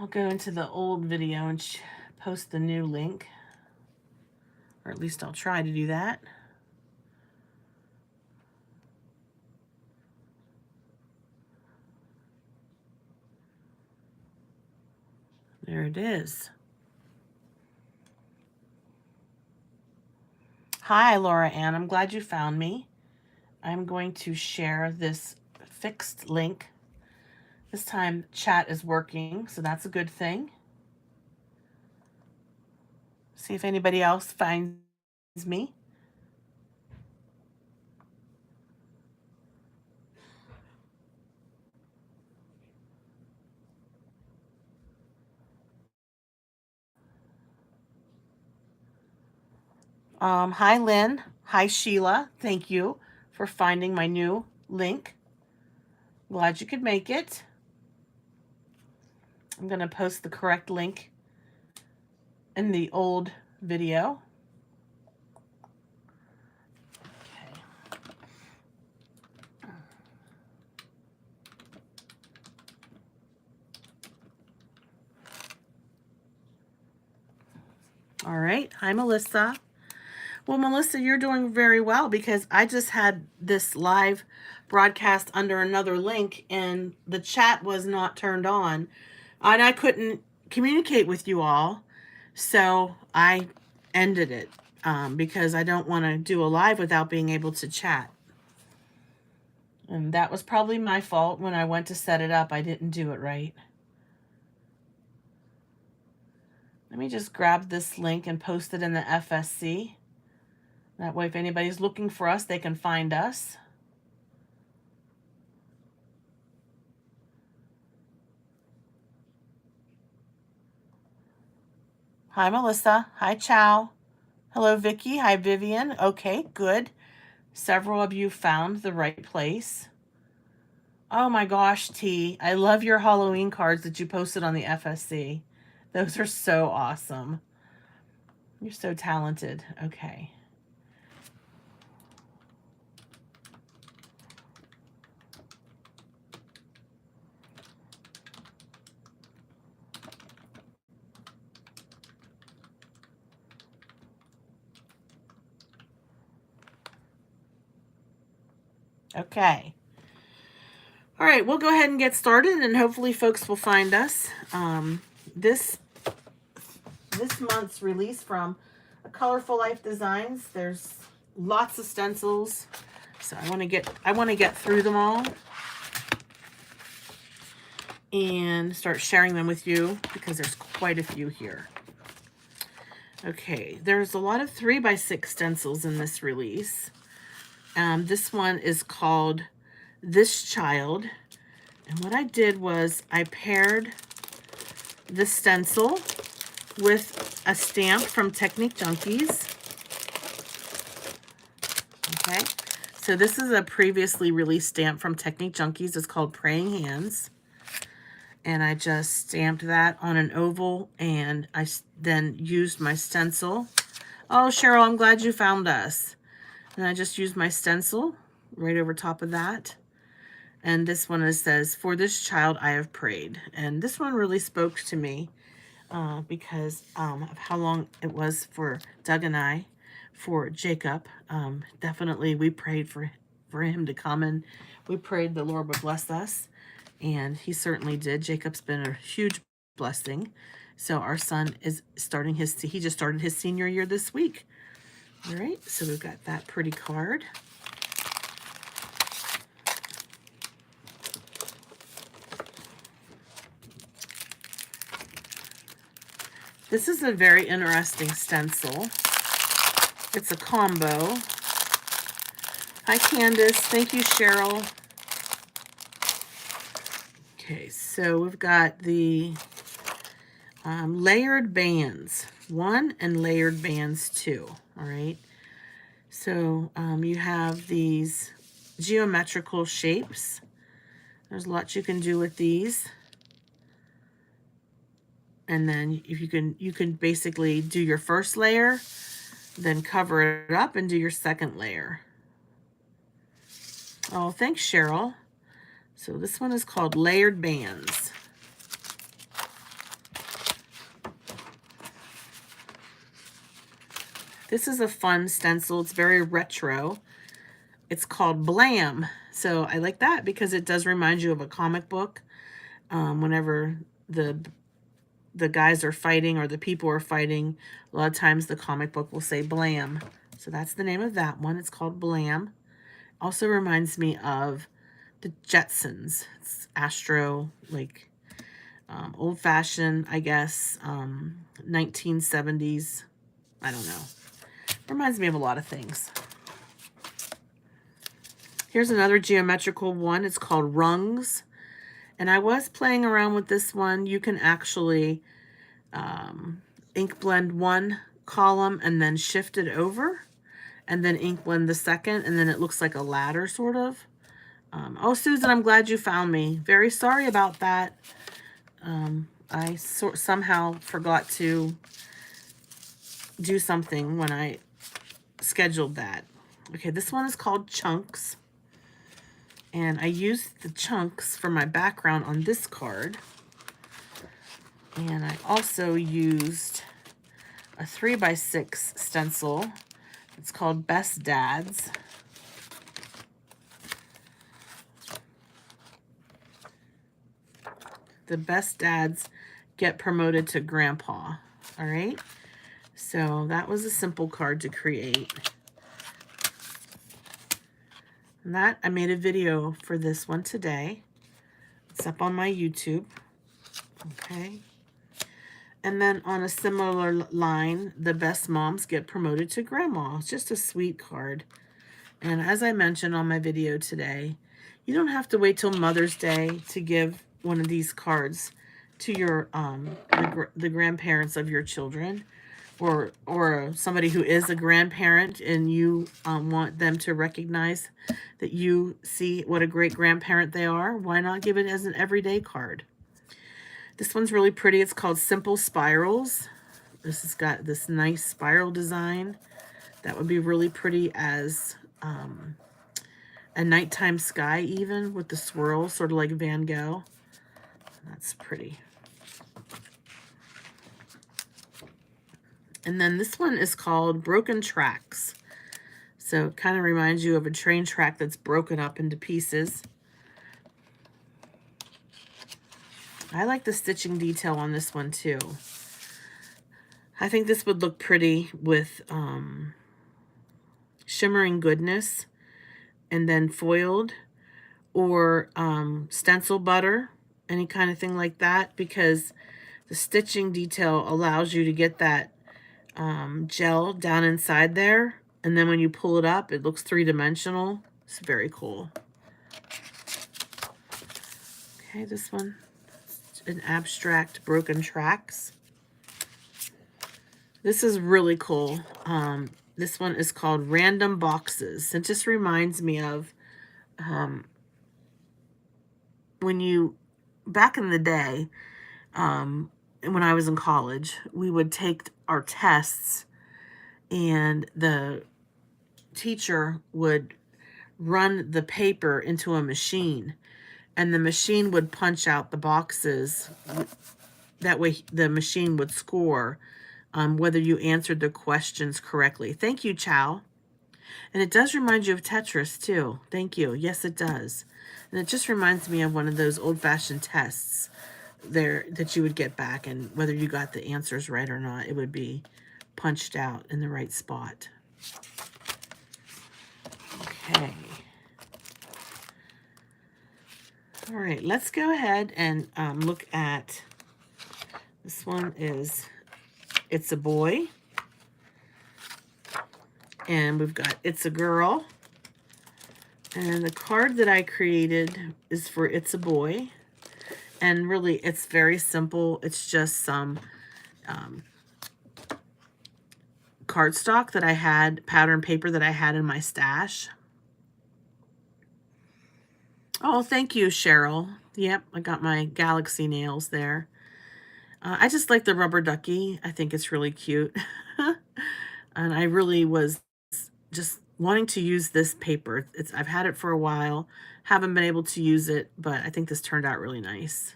I'll go into the old video and post the new link. Or at least I'll try to do that. There it is. Hi, Laura Ann. I'm glad you found me. I'm going to share this fixed link. This time chat is working, so that's a good thing. See if anybody else finds me. Hi, Lynn. Hi, Sheila. Thank you for finding my new link. Glad you could make it. I'm going to post the correct link in the old video. All right. Hi, Melissa. Well, Melissa, you're doing very well because I just had this live broadcast under another link and the chat was not turned on and I couldn't communicate with you all. So I ended it because I don't want to do a live without being able to chat. And that was probably my fault. When I went to set it up, I didn't do it right. Let me just grab this link and post it in the FSC. That way, if anybody's looking for us, they can find us. Hi, Melissa. Hi, Chow. Hello, Vicky. Hi, Vivian. Okay, good. Several of you found the right place. Oh my gosh, T. I love your Halloween cards that you posted on the FSC. Those are so awesome. You're so talented. Okay. Okay. All right, we'll go ahead and get started, and hopefully folks will find us. This month's release from Colorful Life Designs. There's lots of stencils, so I want to get through them all and start sharing them with you because there's quite a few here. Okay, there's a lot of 3x6 stencils in this release. This one is called This Child. And what I did was I paired the stencil with a stamp from Technique Junkies. Okay, so this is a previously released stamp from Technique Junkies. It's called Praying Hands. And I just stamped that on an oval, and I then used my stencil. Oh, Cheryl, I'm glad you found us. And I just used my stencil right over top of that. And this one says, For this child I have prayed. And this one really spoke to me because of how long it was for Doug and I, for Jacob. Definitely we prayed for him to come, and we prayed the Lord would bless us. And he certainly did. Jacob's been a huge blessing. So our son is starting he just started his senior year this week. All right, so we've got that pretty card. This is a very interesting stencil. It's a combo. Hi, Candace. Thank you, Cheryl. Okay, so we've got the layered bands 1 and layered bands 2. All right. So you have these geometrical shapes. There's lots you can do with these. And then if you can basically do your first layer, then cover it up and do your second layer. Oh, thanks, Cheryl. So this one is called Layered Bands. This is a fun stencil. It's very retro. It's called Blam. So I like that because it does remind you of a comic book. Whenever the guys are fighting or the people are fighting, a lot of times the comic book will say Blam. So that's the name of that one. It's called Blam. Also reminds me of the Jetsons. It's Astro, like old-fashioned, I guess, 1970s. I don't know. Reminds me of a lot of things. Here's another geometrical one. It's called Rungs. And I was playing around with this one. You can actually ink blend one column and then shift it over. And then ink blend the second. And then it looks like a ladder, sort of. Oh, Susan, I'm glad you found me. Very sorry about that. I somehow forgot to do something when I scheduled that. Okay, this one is called Chunks. And I used the chunks for my background on this card. And I also used a 3x6 stencil. It's called Best Dads. The best dads get promoted to grandpa. All right. So that was a simple card to create. And that, I made a video for this one today. It's up on my YouTube. Okay. And then on a similar line, the best moms get promoted to grandma. It's just a sweet card. And as I mentioned on my video today, you don't have to wait till Mother's Day to give one of these cards to your the grandparents of your children, or somebody who is a grandparent and you want them to recognize that you see what a great grandparent they are. Why not give it as an everyday card? This one's really pretty. It's called Simple Spirals. This has got this nice spiral design. That would be really pretty as a nighttime sky, even with the swirls, sort of like Van Gogh. That's pretty. And then this one is called Broken Tracks. So it kind of reminds you of a train track that's broken up into pieces. I like the stitching detail on this one too. I think this would look pretty with shimmering goodness and then foiled, or stencil butter, any kind of thing like that, because the stitching detail allows you to get that gel down inside there, and then when you pull it up, it looks three-dimensional. It's very cool. Okay, this one, an abstract Broken Tracks. This is really cool. This one is called Random Boxes. It just reminds me of when you, back in the day, when I was in college, we would take our tests and the teacher would run the paper into a machine, and the machine would punch out the boxes. That way the machine would score whether you answered the questions correctly. Thank you, Chow. And it does remind you of Tetris too. Thank you. Yes, it does. And it just reminds me of one of those old-fashioned tests there that you would get back, and whether you got the answers right or not, it would be punched out in the right spot. Okay. All right, let's go ahead and look at, this one is It's a Boy. And we've got It's a Girl. And the card that I created is for It's a Boy. And really, it's very simple. It's just some cardstock that I had, pattern paper that I had in my stash. Oh, thank you, Cheryl. Yep, I got my galaxy nails there. I just like the rubber ducky. I think it's really cute. And I really was just wanting to use this paper. I've had it for a while. Haven't been able to use it, but I think this turned out really nice.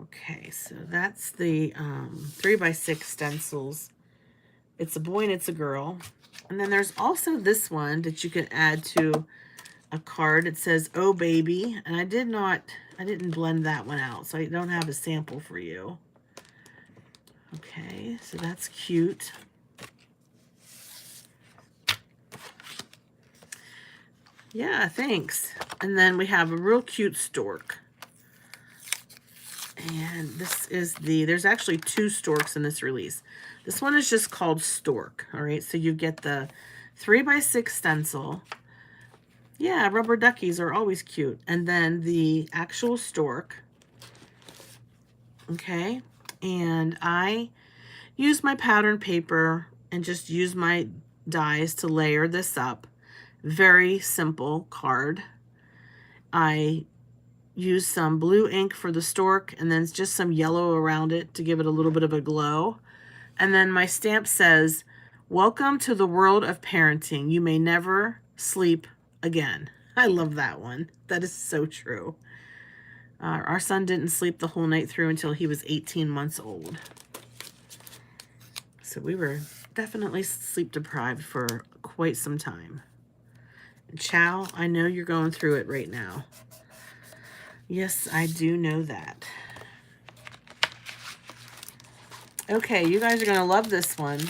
Okay, so that's the 3x6 stencils it's a boy and it's a girl. And then there's also this one that you can add to a card. It says, "Oh baby," and I didn't blend that one out, so I don't have a sample for you. Okay, so that's cute. Yeah, thanks. And then we have a real cute stork. And this is there's actually 2 storks in this release. This one is just called Stork, all right? So you get the 3x6 stencil. Yeah, rubber duckies are always cute. And then the actual stork, okay? And I use my pattern paper and just use my dies to layer this up. Very simple card. I use some blue ink for the stork and then just some yellow around it to give it a little bit of a glow. And then my stamp says, "Welcome to the world of parenting. You may never sleep again." I love that one. That is so true. Our son didn't sleep the whole night through until he was 18 months old. So we were definitely sleep deprived for quite some time. And Chow, I know you're going through it right now. Yes, I do know that. Okay, you guys are going to love this one.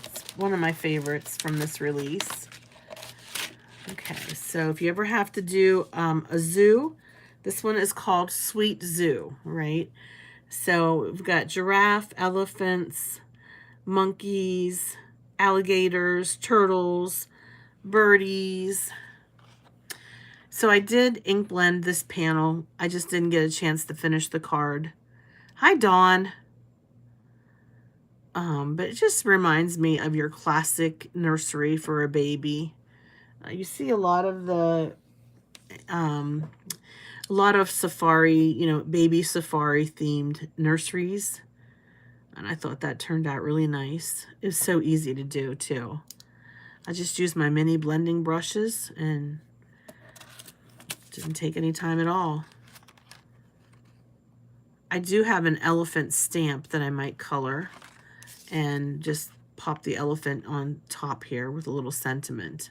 It's one of my favorites from this release. Okay, so if you ever have to do a zoo, this one is called Sweet Zoo, right? So we've got giraffe, elephants, monkeys, alligators, turtles, birdies. So I did ink blend this panel. I just didn't get a chance to finish the card. Hi, Dawn. But it just reminds me of your classic nursery for a baby. You see a lot of safari, you know, baby safari themed nurseries. And I thought that turned out really nice. It's so easy to do too. I just used my mini blending brushes and didn't take any time at all. I do have an elephant stamp that I might color and just pop the elephant on top here with a little sentiment.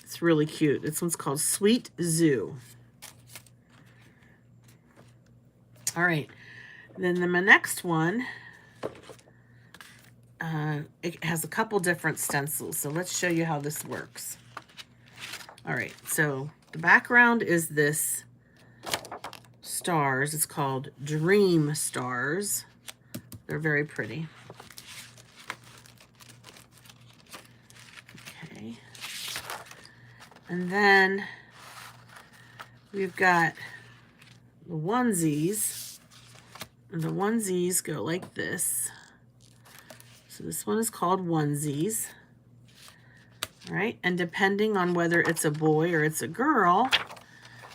It's really cute. This one's called Sweet Zoo. All right. Then my next one, it has a couple different stencils. So let's show you how this works. All right. So the background is this stars. It's called Dream Stars. They're very pretty. Okay. And then we've got the onesies. And the onesies go like this. So this one is called Onesies. All right. And depending on whether it's a boy or it's a girl,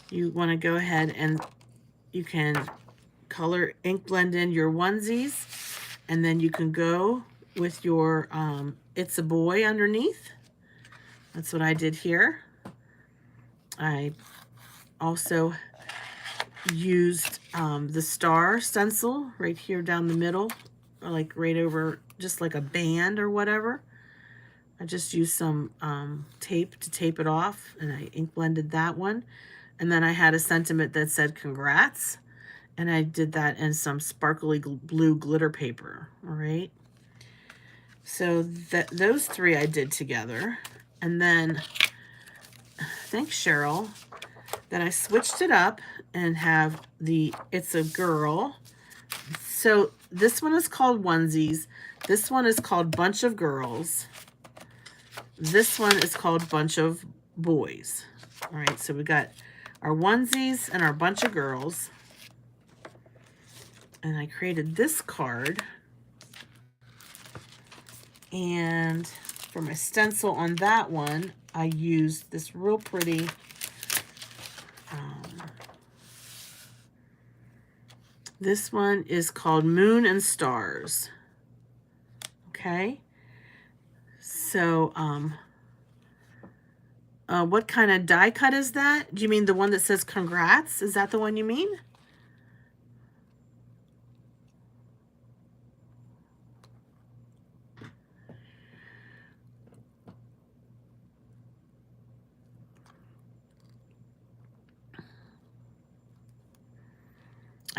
you want to go ahead and you can color ink blend in your onesies, and then you can go with your it's a boy underneath. That's what I did here. I also used the star stencil right here down the middle, or like right over, just like a band or whatever. I just used some tape to tape it off, and I ink blended that one. And then I had a sentiment that said congrats. And I did that in some sparkly blue glitter paper, all right? So those 3 I did together. And then, thanks, Cheryl, then I switched it up and have the It's a Girl. So this one is called Onesies. This one is called Bunch of Girls. This one is called Bunch of Boys. All right, so we got our onesies and our bunch of girls. And I created this card. And for my stencil on that one, I used this real pretty this one is called Moon and Stars. Okay. So, what kind of die cut is that? Do you mean the one that says congrats? Is that the one you mean?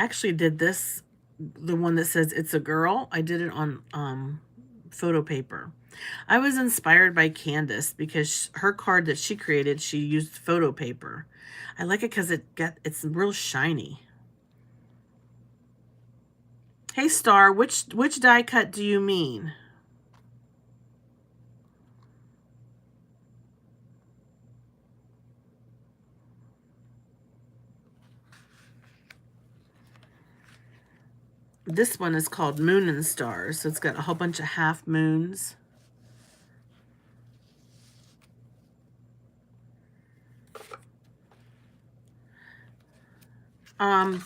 I actually did this, the one that says it's a girl. I did it on photo paper. I was inspired by Candace because her card that she created, she used photo paper. I like it because it's real shiny. Hey Star, which die cut do you mean? This one is called Moon and Stars, so it's got a whole bunch of half moons.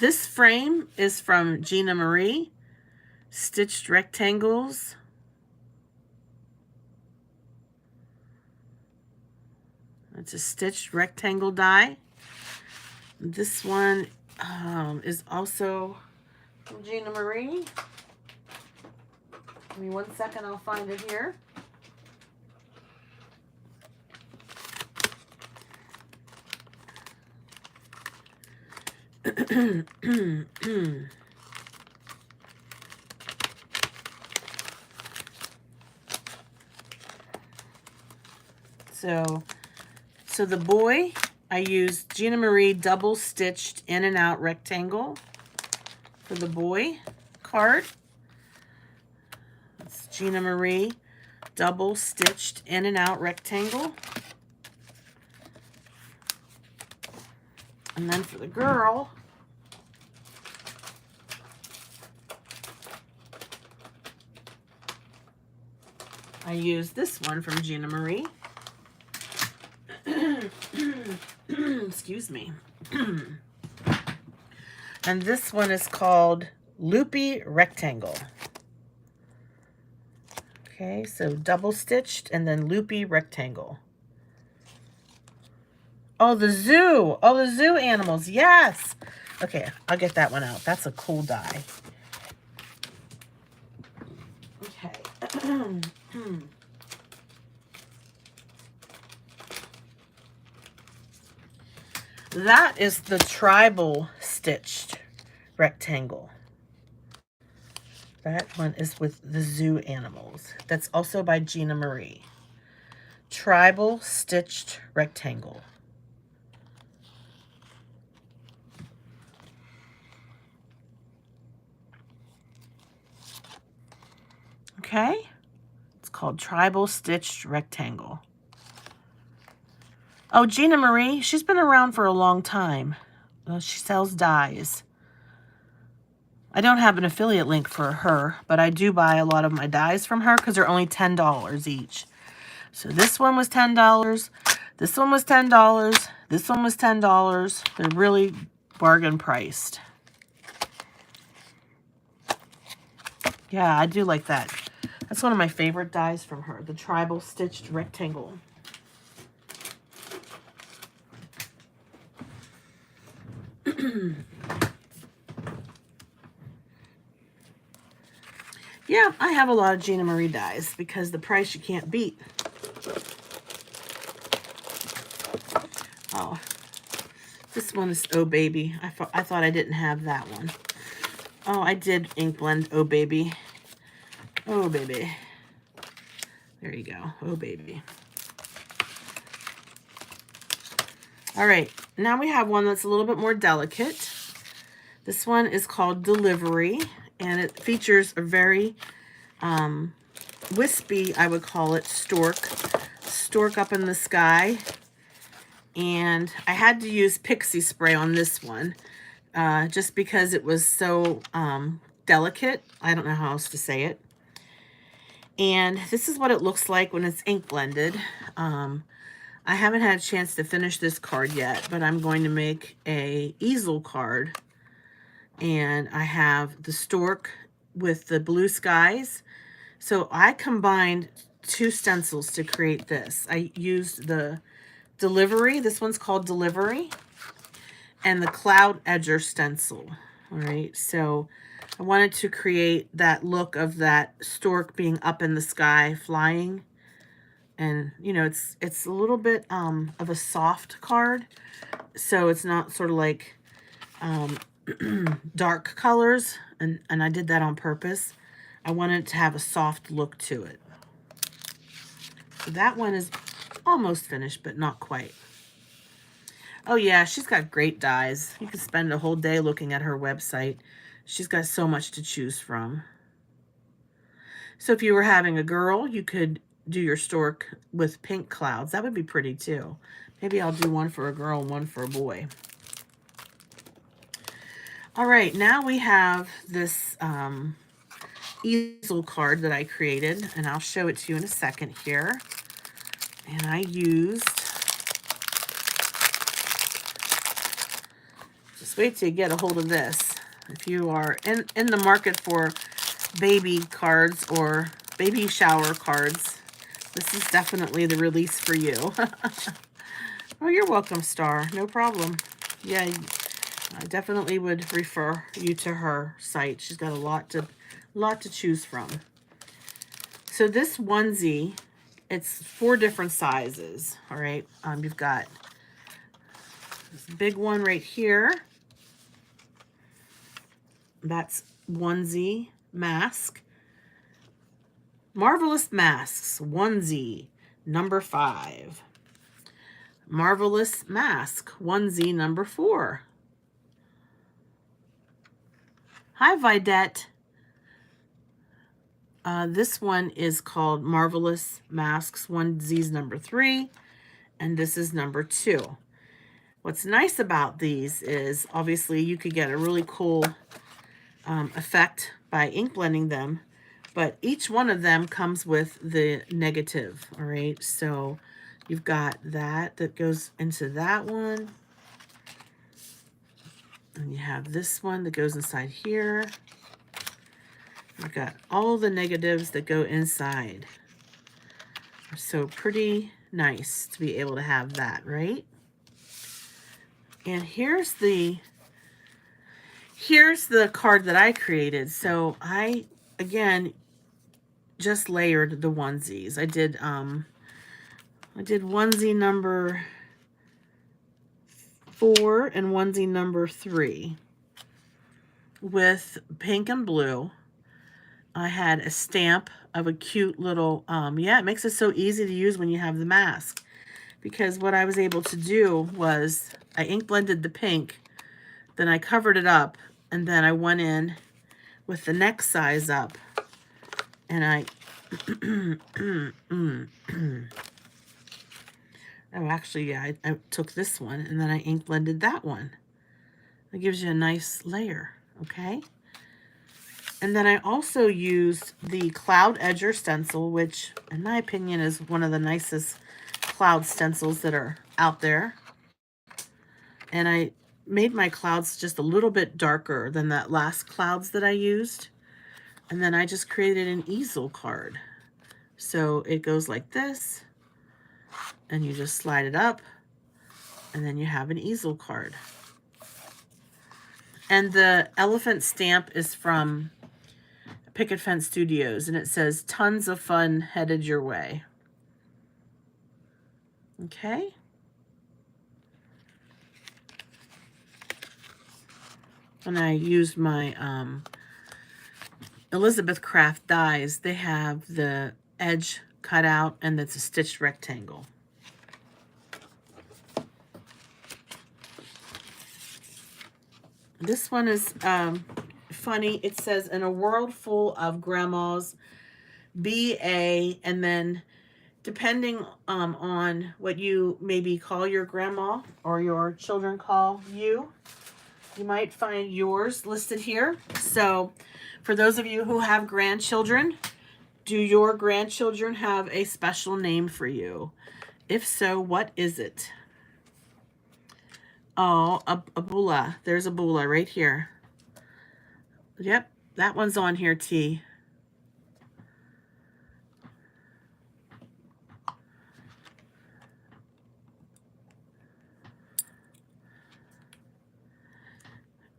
This frame is from Gina Marie, Stitched Rectangles. It's a stitched rectangle die. This one is also from Gina Marie. Give me 1 second, I'll find it here. So the boy, I used Gina Marie double stitched in and out rectangle for the boy card. It's Gina Marie double stitched in and out rectangle. And then for the girl, I used this one from Gina Marie. Excuse me. And this one is called Loopy Rectangle. Okay, so double stitched and then loopy rectangle. Oh, the zoo. Oh, the zoo animals. Yes. Okay, I'll get that one out. That's a cool die. Okay. That is the tribal stitched rectangle. That one is with the zoo animals. That's also by Gina Marie. Tribal stitched rectangle. Okay. It's called Tribal Stitched Rectangle. Oh, Gina Marie, she's been around for a long time. She sells dies. I don't have an affiliate link for her, but I do buy a lot of my dies from her because they're only $10 each. So this one was $10. This one was $10. This one was $10. They're really bargain priced. Yeah, I do like that. That's one of my favorite dies from her, the Tribal Stitched Rectangle. Yeah, I have a lot of Gina Marie dies because the price you can't beat. Oh, this one is Oh Baby. I thought I didn't have that one. Oh, I did ink blend Oh Baby. Oh Baby. There you go. Oh Baby. All right, now we have one that's a little bit more delicate. This one is called Delivery, and it features a very wispy, I would call it, stork up in the sky. And I had to use pixie spray on this one just because it was so delicate. I don't know how else to say it. And this is what it looks like when it's ink blended. I haven't had a chance to finish this card yet, but I'm going to make a easel card. And I have the stork with the blue skies. So I combined 2 stencils to create this. I used the Delivery. This one's called Delivery. And the Cloud Edger stencil. All right. So I wanted to create that look of that stork being up in the sky flying. And, you know, it's a little bit of a soft card. So it's not sort of like dark colors, and I did that on purpose. I wanted it to have a soft look to it. So that one is almost finished, but not quite. Oh yeah, she's got great dyes. You could spend a whole day looking at her website. She's got so much to choose from. So if you were having a girl, you could do your stork with pink clouds. That would be pretty too. Maybe I'll do one for a girl and one for a boy. All right, now we have this easel card that I created, and I'll show it to you in a second here. And I used, just wait till you get a hold of this. If you are in the market for baby cards or baby shower cards, this is definitely the release for you. Oh, you're welcome, Star. No problem. Yeah, I definitely would refer you to her site. She's got a lot to choose from. So this onesie, it's 4 different sizes. All right, you've got this big one right here. That's onesie mask. Marvelous Masks onesie number 5. Marvelous Mask onesie number 4. Hi, Vidette. This one is called Marvelous Masks onesies number 3, and this is number 2. What's nice about these is obviously you could get a really cool effect by ink blending them, but each one of them comes with the negative. All right, so you've got that goes into that one, and you have this one that goes inside here. You've got all the negatives that go inside. So pretty nice to be able to have that, right? And here's the card that I created. So I, again, just layered the onesies. I did onesie number 4 and onesie number 3 with pink and blue. I had a stamp of a cute little, yeah, it makes it so easy to use when you have the mask. Because what I was able to do was I ink blended the pink, then I covered it up, and then I went in with the next size up, and I, oh, actually, yeah, I took this one, and then I ink blended that one. It gives you a nice layer, okay? And then I also used the Cloud Edger stencil, which, in my opinion, is one of the nicest cloud stencils that are out there. And I made my clouds just a little bit darker than that last clouds that I used. And then I just created an easel card. So it goes like this, and you just slide it up, and then you have an easel card. And the elephant stamp is from Picket Fence Studios, and it says, tons of fun headed your way. Okay. And I used my Elizabeth Craft dies. They have the edge cut out, and it's a stitched rectangle. This one is funny. It says, in a world full of grandmas, be a, and then depending on what you maybe call your grandma or your children call you, you might find yours listed here. So for those of you who have grandchildren, do your grandchildren have a special name for you? If so, what is it? Oh, a bula. There's a bula right here. Yep, that one's on here, T.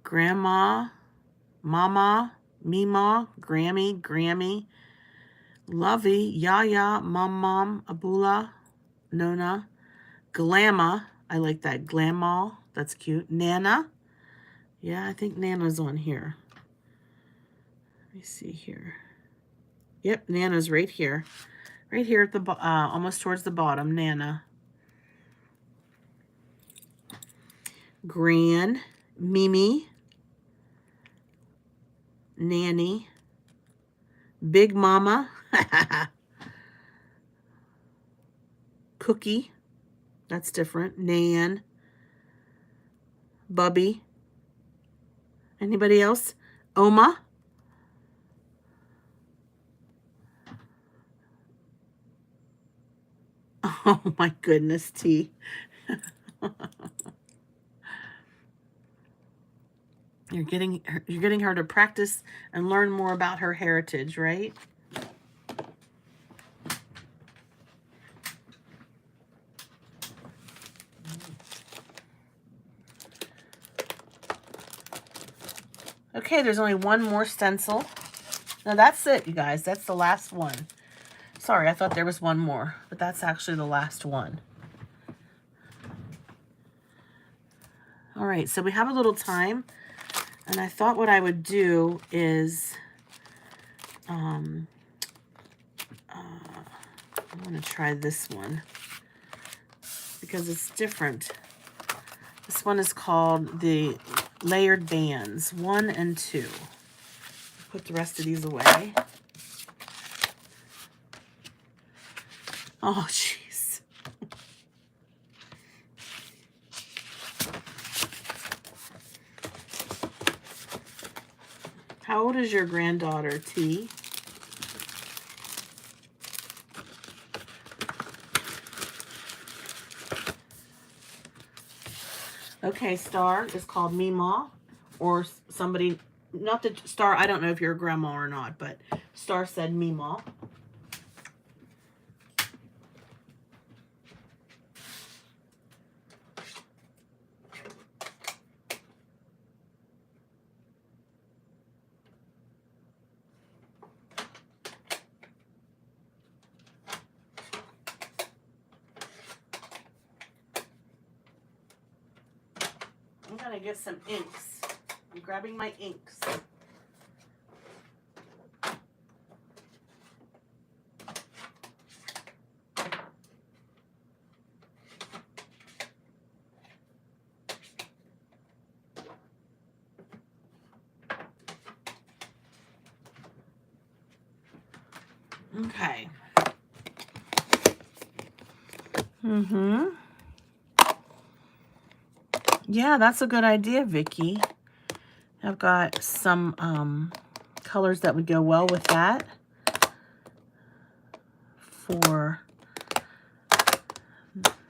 Grandma, Mama, Mima, Grammy, Grammy, Lovey, Yaya, Mom, Abula, Nona, Glamma. I like that. Glamma. That's cute. Nana. Yeah, I think Nana's on here. Let me see here. Yep, Nana's right here. Right here at the almost towards the bottom, Nana. Gran, Mimi, Nanny, Big Mama, Cookie, that's different, Nan, Bubby. Anybody else? Oma. Oh my goodness, T. You're getting her to practice and learn more about her heritage, right? Okay, there's only one more stencil. Now that's it, you guys. That's the last one. Sorry, I thought there was one more, but that's actually the last one. All right, so we have a little time, and I thought what I would do is, I'm going to try this one because it's different. This one is called the Layered Bands 1 and 2. Put the rest of these away. Oh, jeez. How old is your granddaughter, T? Okay, Star is called Meemaw, or somebody, not the Star, I don't know if you're a grandma or not, but Star said Meemaw. I'm gonna get some inks. I'm grabbing my inks. Okay. Yeah, that's a good idea, Vicky. I've got some colors that would go well with that for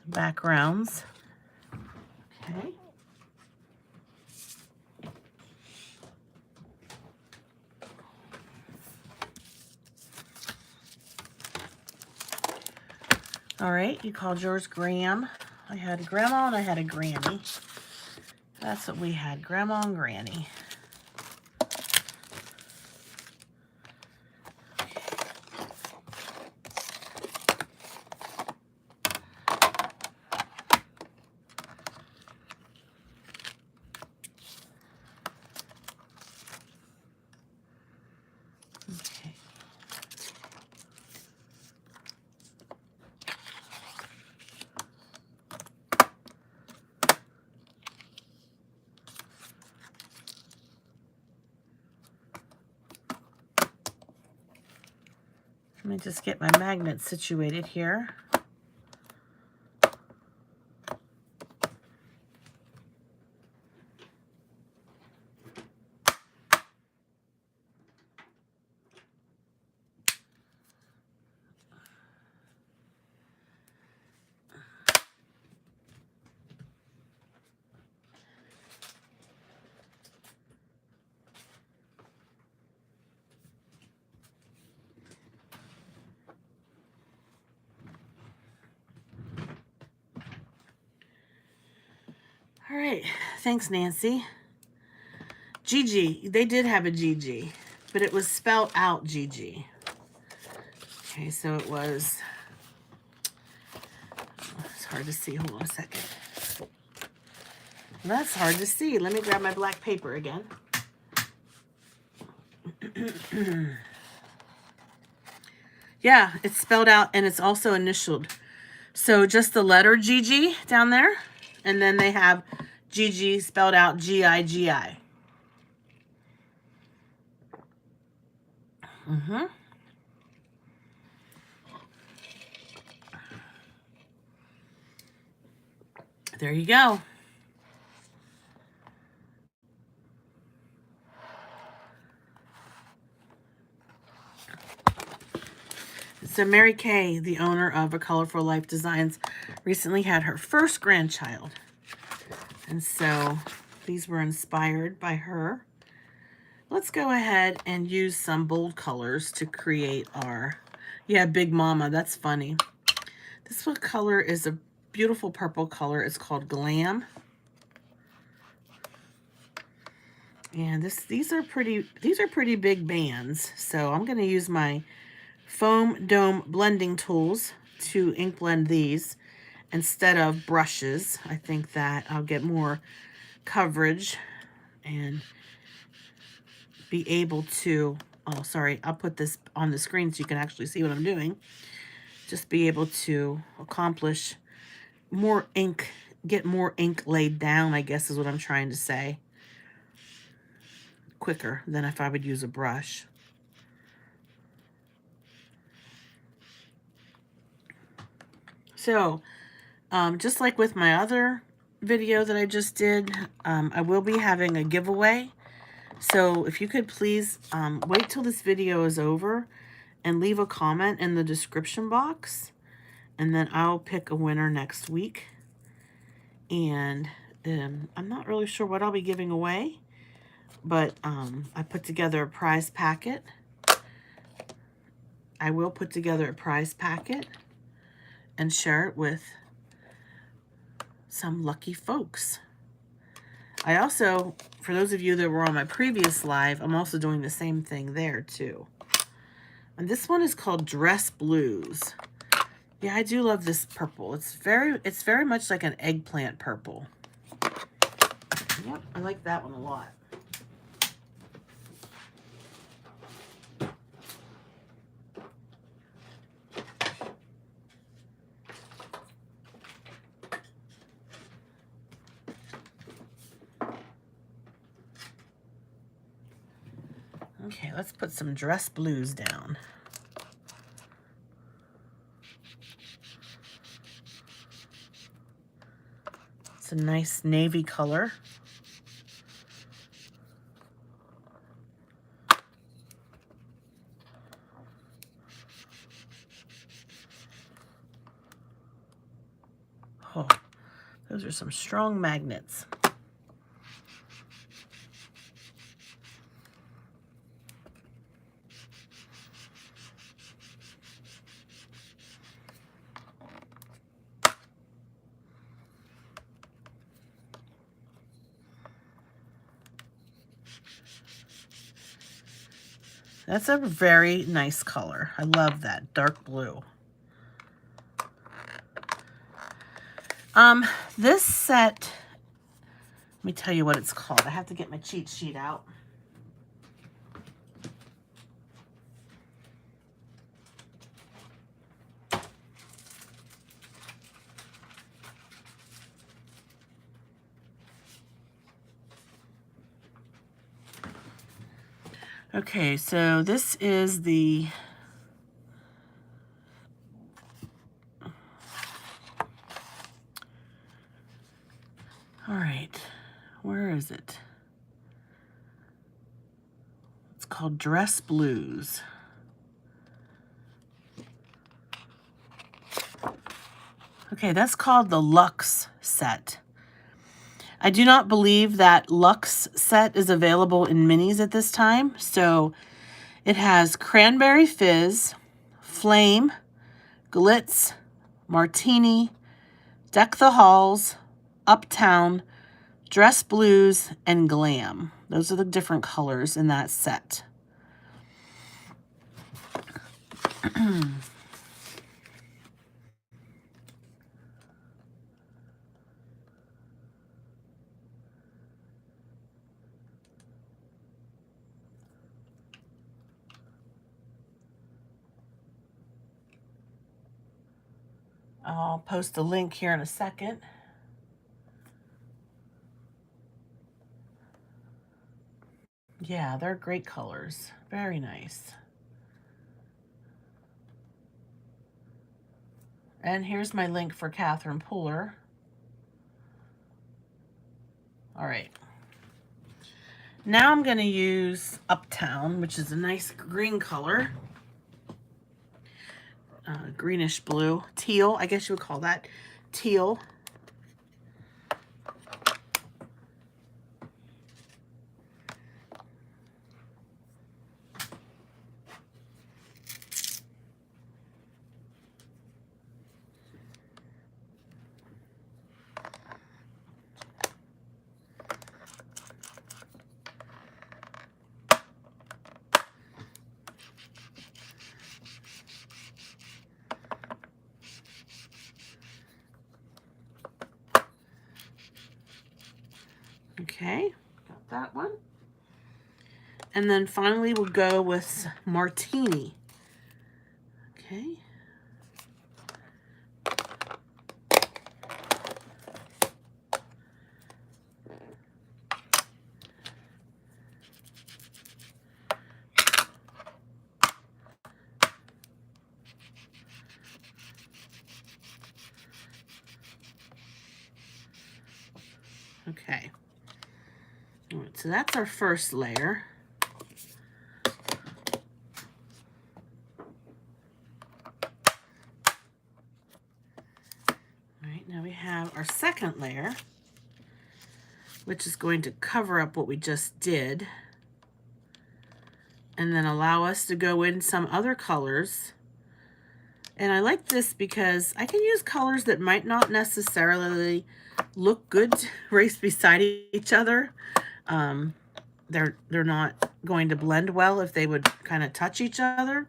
backgrounds. Okay. All right, you called yours Graham. I had a grandma and I had a granny. That's what we had, grandma and granny. Okay. Let me just get my magnet situated here. All right, thanks, Nancy. Gigi, they did have a Gigi, but it was spelled out Gigi. Okay, so it was, it's hard to see, hold on a second. That's hard to see. Let me grab my black paper again. Yeah, it's spelled out and it's also initialed. So just the letter GG down there, and then they have GG spelled out GIGI. There you go. So Mary Kay, the owner of A Colorful Life Designs, recently had her first grandchild. And so these were inspired by her. Let's go ahead and use some bold colors to create our, yeah, Big Mama. That's funny. This one color is a beautiful purple color. It's called Glam. And these are pretty big bands. So I'm going to use my foam dome blending tools to ink blend these instead of brushes. I think that I'll get more coverage and be able to, oh sorry, I'll put this on the screen so you can actually see what I'm doing. Just be able to accomplish more ink, get more ink laid down, I guess is what I'm trying to say, quicker than if I would use a brush. So just like with my other video that I just did, I will be having a giveaway. So if you could please wait till this video is over and leave a comment in the description box, and then I'll pick a winner next week. And I'm not really sure what I'll be giving away, but I put together a prize packet. I will put together a prize packet and share it with some lucky folks. I also, for those of you that were on my previous live, I'm also doing the same thing there too. And this one is called Dress Blues. Yeah, I do love this purple. It's very much like an eggplant purple. Yep, I like that one a lot. Okay, let's put some Dress Blues down. It's a nice navy color. Oh, those are some strong magnets. That's a very nice color. I love that dark blue. This set, let me tell you what it's called. I have to get my cheat sheet out. Okay, so this is the all right, where is it? It's called Dress Blues. Okay, that's called the Luxe set. I do not believe that Luxe set is available in minis at this time. So it has Cranberry Fizz, Flame, Glitz, Martini, Deck the Halls, Uptown, Dress Blues, and Glam. Those are the different colors in that set. I'll post a link here in a second. Yeah, they're great colors. Very nice. And here's my link for Catherine Pooler. All right. Now I'm going to use Uptown, which is a nice green color. Greenish blue. Teal, I guess you would call that teal. Okay, got that one. And then finally we'll go with Martini. Okay. Okay. All right, so that's our first layer. All right, now we have our second layer, which is going to cover up what we just did and then allow us to go in some other colors. And I like this because I can use colors that might not necessarily look good raised beside each other. They're not going to blend well if they would kind of touch each other.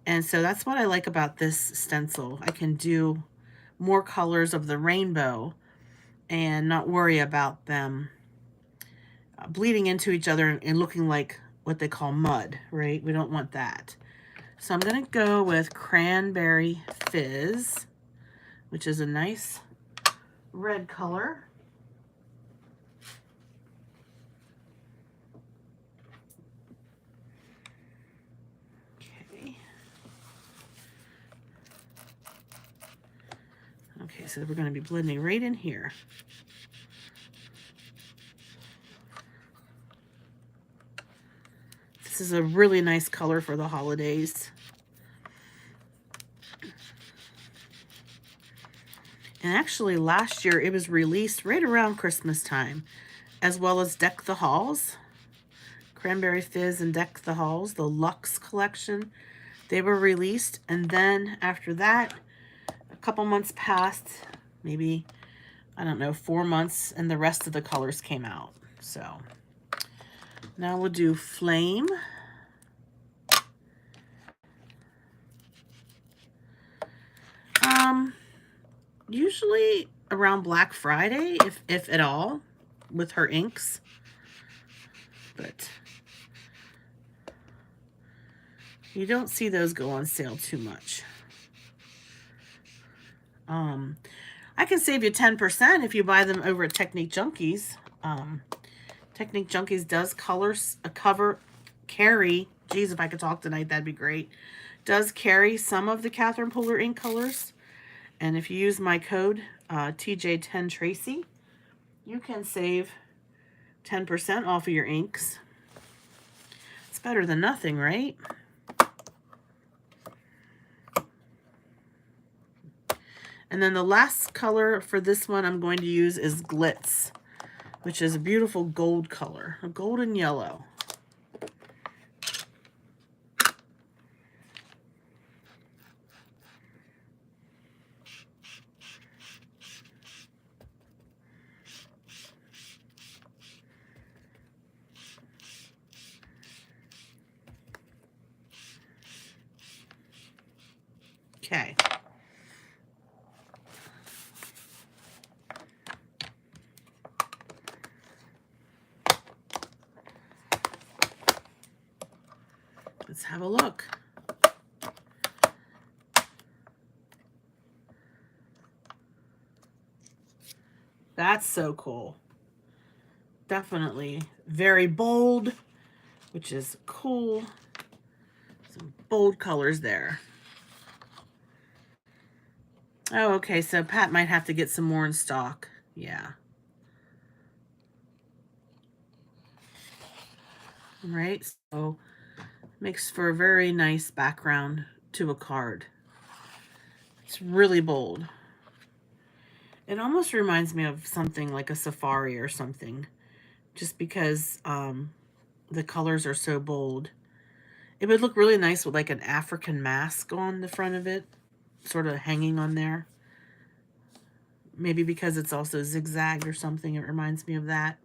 And so that's what I like about this stencil. I can do more colors of the rainbow and not worry about them bleeding into each other and looking like what they call mud, right? We don't want that. So I'm going to go with Cranberry Fizz, which is a nice red color. Okay. Okay, so we're going to be blending right in here. This is a really nice color for the holidays. And actually last year it was released right around Christmas time, as well as Deck the Halls. Cranberry Fizz and Deck the Halls, the Luxe collection. They were released, and then after that, a couple months passed, maybe, I don't know, 4 months, and the rest of the colors came out. So now we'll do Flame. Usually around Black Friday, if at all, with her inks. But you don't see those go on sale too much. I can save you 10% if you buy them over at Technique Junkies. Technique Junkies does carry, geez, if I could talk tonight, that'd be great. Does carry some of the Catherine Pooler ink colors. And if you use my code, TJ10Tracy, you can save 10% off of your inks. It's better than nothing, right? And then the last color for this one I'm going to use is Glitz, which is a beautiful gold color, a golden yellow. Okay. Let's have a look. That's so cool. Definitely very bold, which is cool. Some bold colors there. Oh, okay, so Pat might have to get some more in stock. Yeah. Right, so makes for a very nice background to a card. It's really bold. It almost reminds me of something like a safari or something, just because the colors are so bold. It would look really nice with like an African mask on the front of it, sort of hanging on there. Maybe because it's also zigzagged or something, it reminds me of that.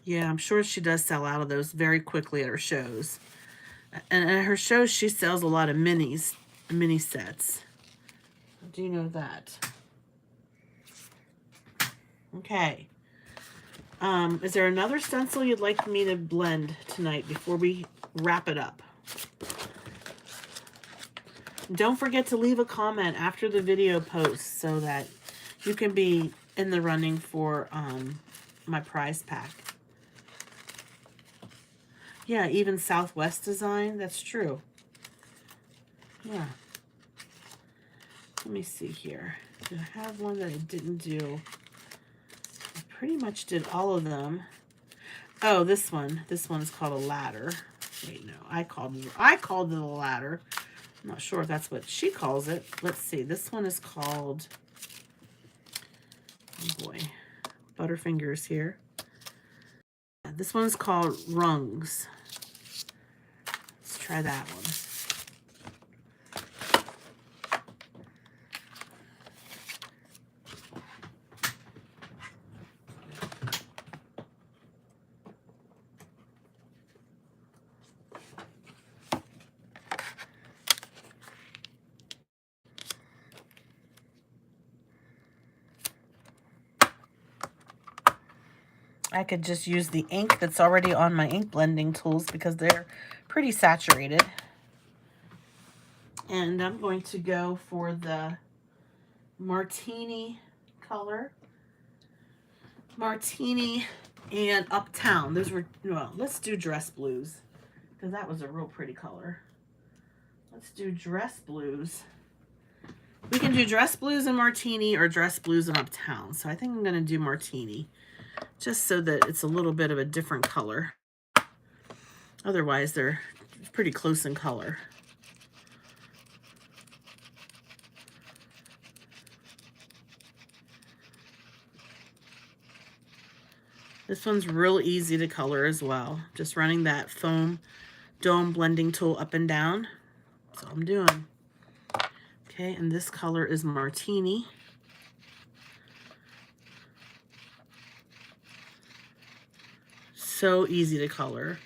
Yeah, I'm sure she does sell out of those very quickly at her shows. And at her shows, she sells a lot of mini sets. Do you know that? Okay. Is there another stencil you'd like me to blend tonight before we wrap it up? Don't forget to leave a comment after the video post so that you can be in the running for my prize pack. Yeah, even Southwest Design, that's true. Yeah. Let me see here. Do I have one that I didn't do? I pretty much did all of them. Oh, this one. This one is called a ladder. Wait, no. I called it a ladder. I'm not sure if that's what she calls it. Let's see. This one is called, oh boy, Butterfingers here. This one is called Rungs. Let's try that one. I could just use the ink that's already on my ink blending tools because they're pretty saturated. And I'm going to go for the Martini color. Martini and Uptown. Those were, well, let's do Dress Blues because that was a real pretty color. Let's do Dress Blues. We can do Dress Blues and Martini or Dress Blues and Uptown. So I think I'm going to do Martini just so that it's a little bit of a different color. Otherwise, they're pretty close in color. This one's real easy to color as well. Just running that foam dome blending tool up and down. That's all I'm doing. Okay, and this color is Martini. So easy to color.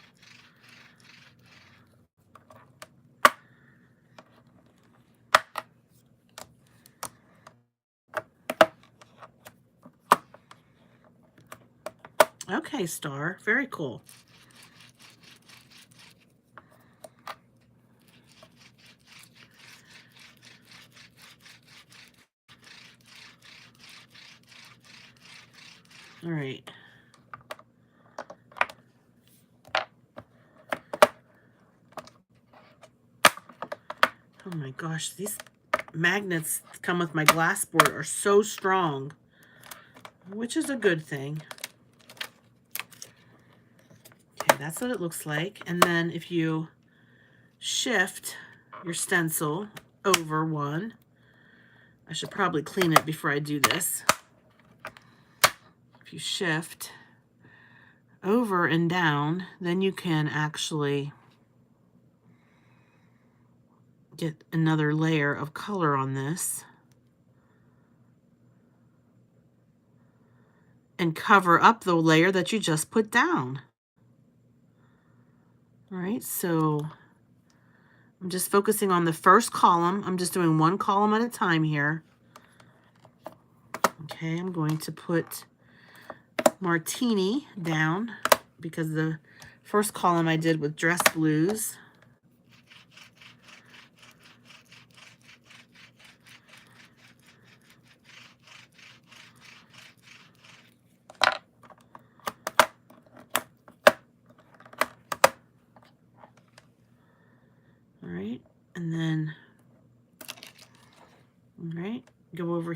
Okay, Star. Very cool. All right. Oh my gosh, these magnets that come with my glass board are so strong, which is a good thing. Okay, that's what it looks like. And then if you shift your stencil over one, I should probably clean it before I do this. If you shift over and down, then you can actually get another layer of color on this and cover up the layer that you just put down. All right, so I'm just focusing on the first column. I'm just doing one column at a time here. Okay, I'm going to put Martini down because the first column I did with Dress Blues.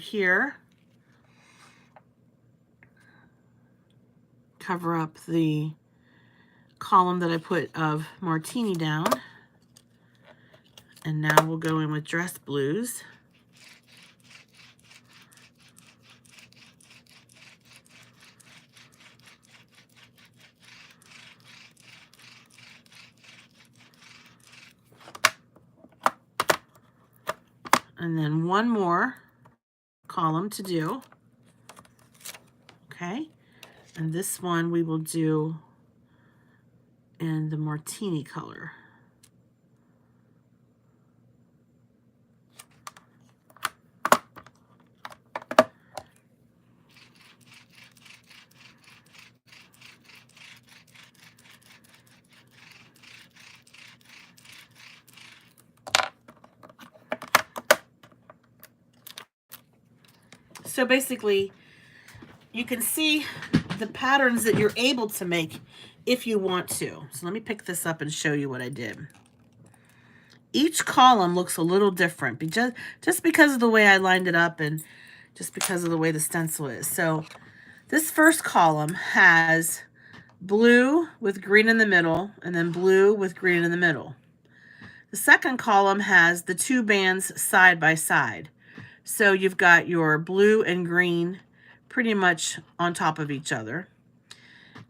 here, cover up the column that I put of Martini down. And now we'll go in with Dress Blues. And then one more column to do. Okay. And this one we will do in the Martini color. So basically, you can see the patterns that you're able to make if you want to. So let me pick this up and show you what I did. Each column looks a little different, just because of the way I lined it up and just because of the way the stencil is. So this first column has blue with green in the middle, and then blue with green in the middle. The second column has the two bands side by side. So you've got your blue and green pretty much on top of each other.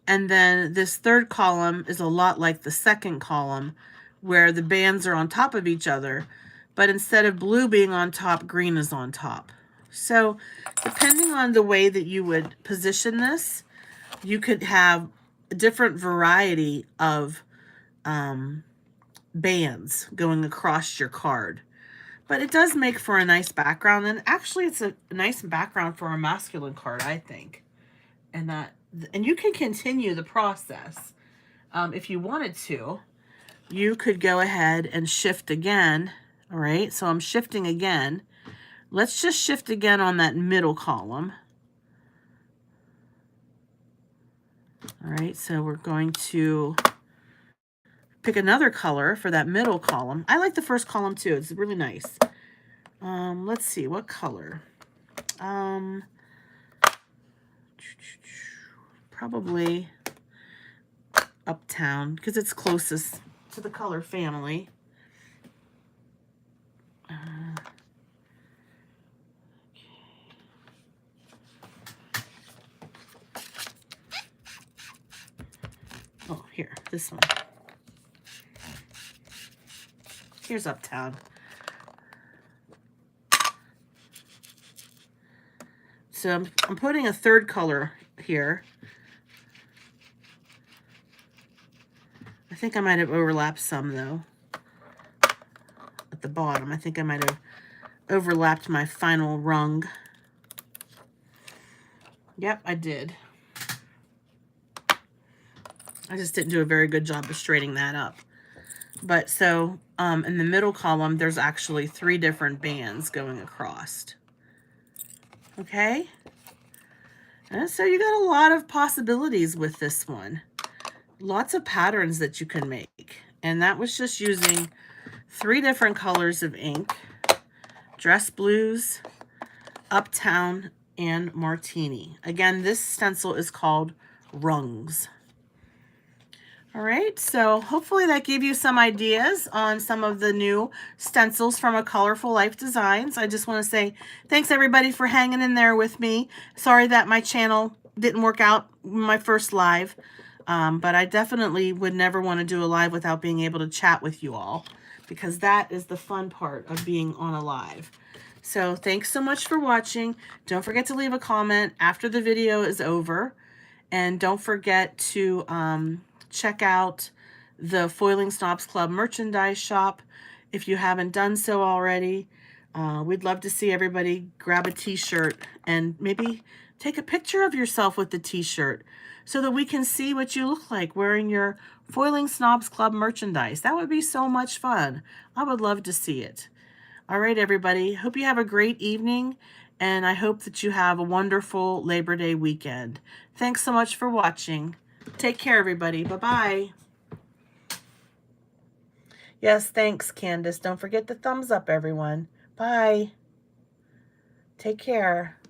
And then this third column is a lot like the second column, where the bands are on top of each other, but instead of blue being on top, green is on top. So depending on the way that you would position this, you could have a different variety of bands going across your card. But it does make for a nice background, and actually it's a nice background for a masculine card, I think. And you can continue the process if you wanted to. You could go ahead and shift again. All right, so I'm shifting again. Let's just shift again on that middle column. All right, so we're going to pick another color for that middle column. I like the first column too. It's really nice. Let's see, what color? Probably Uptown, because it's closest to the color family. Oh, here, this one. Here's Uptown. So I'm putting a third color here. I think I might have overlapped some though. At the bottom, I think I might have overlapped my final rung. Yep, I did. I just didn't do a very good job of straightening that up. But so in the middle column, there's actually 3 different bands going across. Okay? And so you got a lot of possibilities with this one. Lots of patterns that you can make. And that was just using 3 different colors of ink. Dress Blues, Uptown, and Martini. Again, this stencil is called Rungs. All right, so hopefully that gave you some ideas on some of the new stencils from A Colorful Life Designs. I just want to say thanks everybody for hanging in there with me. Sorry that my channel didn't work out my first live, but I definitely would never want to do a live without being able to chat with you all, because that is the fun part of being on a live. So thanks so much for watching. Don't forget to leave a comment after the video is over, and don't forget to check out the Foiling Snobs Club merchandise shop if you haven't done so already. We'd love to see everybody grab a t-shirt and maybe take a picture of yourself with the t-shirt so that we can see what you look like wearing your Foiling Snobs Club merchandise. That would be so much fun. I would love to see it. All right, everybody. Hope you have a great evening, and I hope that you have a wonderful Labor Day weekend. Thanks so much for watching. Take care, everybody. Bye-bye. Yes, thanks, Candace. Don't forget the thumbs up, everyone. Bye. Take care.